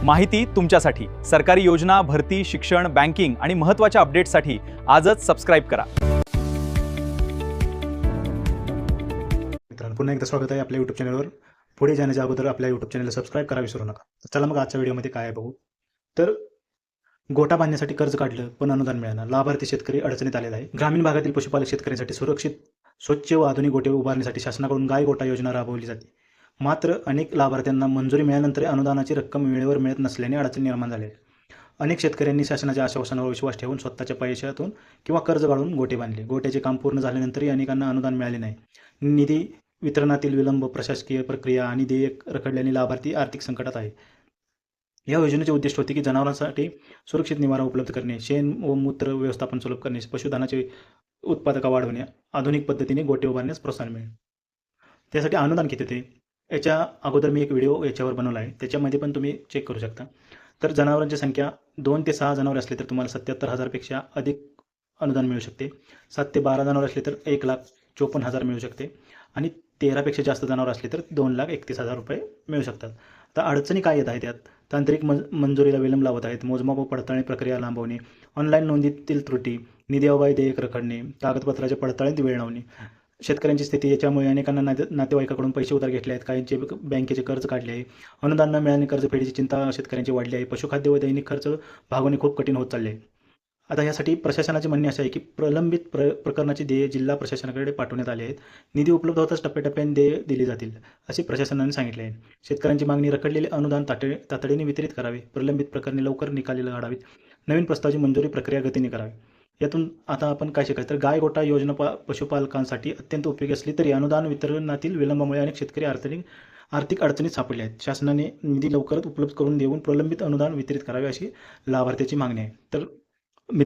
माहिती तुमच्यासाठी सरकारी योजना, भरती, शिक्षण, बँकिंग आणि महत्त्वाच्या अपडेट्ससाठी आजच सबस्क्राइब करा. मित्रांनो, पुन्हा एकदा स्वागत आहे आपल्या यूट्यूब चॅनलवर. पुढे जाण्याच्या अगोदर आपल्या यूट्यूब चॅनलला सबस्क्राइब करा विसरू नका. चला मग आजच्या व्हिडिओमध्ये काय आहे बघू. तर गोठा बांधण्यासाठी कर्ज काढलं पण अनुदान मिळालं, लाभार्थी शेतकरी अडचणीत आलेला आहे. ग्रामीण भागातील पशुपालक शेतकऱ्यांसाठी सुरक्षित, स्वच्छ व आधुनिक गोठे उभारण्यासाठी शासनाकडून गाय गोठा योजना राबवली जाते. मात्र अनेक लाभार्थ्यांना मंजुरी मिळाल्यानंतर अनुदानाची रक्कम वेळेवर मिळत नसल्याने अडचण निर्माण झाली आहे. अनेक शेतकऱ्यांनी शासनाच्या आश्वासनावर विश्वास ठेवून स्वतःच्या पैशातून किंवा कर्ज काढून गोठे बांधले. गोठ्याचे काम पूर्ण झाल्यानंतरही अनेकांना अनुदान मिळाले नाही. निधी वितरणातील विलंब, प्रशासकीय प्रक्रिया आणि देयक रखडल्याने लाभार्थी आर्थिक संकटात आहे. या योजनेचे उद्दिष्ट होते की जनावरांसाठी सुरक्षित निवारा उपलब्ध करणे, शेण व मूत्र व्यवस्थापन सुलभ करणे, पशुधनाचे उत्पादकता वाढवणे, आधुनिक पद्धतीने गोठे उभारण्यास प्रोत्साहन मिळेल. त्यासाठी अनुदान किती होते याच्या अगोदर मी एक व्हिडिओ याच्यावर बनवला आहे, त्याच्यामध्ये पण तुम्ही चेक करू शकता. तर जनावरांची संख्या 2 ते 6 जनावरे असली तर तुम्हाला 77,000पेक्षा अधिक अनुदान मिळू शकते. 7 ते 12 जनावरे असले तर 1,54,000 मिळू शकते आणि 13पेक्षा जास्त जनावर असले तर 2,31,000 रुपये मिळू शकतात. तर अडचणी काय येत आहेत त्यात? तांत्रिक मंजुरीला विलंब लावत आहेत, मोजमाप व पडताळणी प्रक्रिया लांबवणे, ऑनलाईन नोंदीतील त्रुटी, निधी अभावी देयक रखडणे, कागदपत्राच्या पडताळणीत वेळ लावणे, शेतकऱ्यांची स्थिती. याच्यामुळे अनेकांना नातेवाईकाकडून पैसे उधार घेतले आहेत, काहींचे बँकेचे कर्ज काढले आहे. अनुदान न मिळाल्याने कर्जफेडीची चिंता शेतकऱ्यांची वाढली आहे. पशुखाद्य व दैनिक खर्च भागवणे खूप कठीण होत चालले आहे. आता यासाठी प्रशासनाचे म्हणणे असे आहे की प्रलंबित प्रकरणाची देय जिल्हा प्रशासनाकडे पाठवण्यात आले आहेत. निधी उपलब्ध होताच टप्प्याटप्प्याने देय दिली जातील असे प्रशासनाने सांगितले आहे. शेतकऱ्यांची मागणी रखडलेले अनुदान तातडीने वितरित करावे, प्रलंबित प्रकरणे लवकर निकाली काढावीत, नवीन प्रस्तावाची मंजुरी प्रक्रिया गतीने करावी. यातून आता आपण काय शिकायचं तर गाय गोठा योजना पशुपालकांसाठी अत्यंत उपयोगी असली तरी अनुदान वितरणातील विलंबामुळे अनेक शेतकरी आर्थिक अडचणीत सापडले आहेत. शासनाने निधी लवकरच उपलब्ध करून देऊन प्रलंबित अनुदान वितरित करावे अशी लाभार्थ्याची मागणी आहे. तर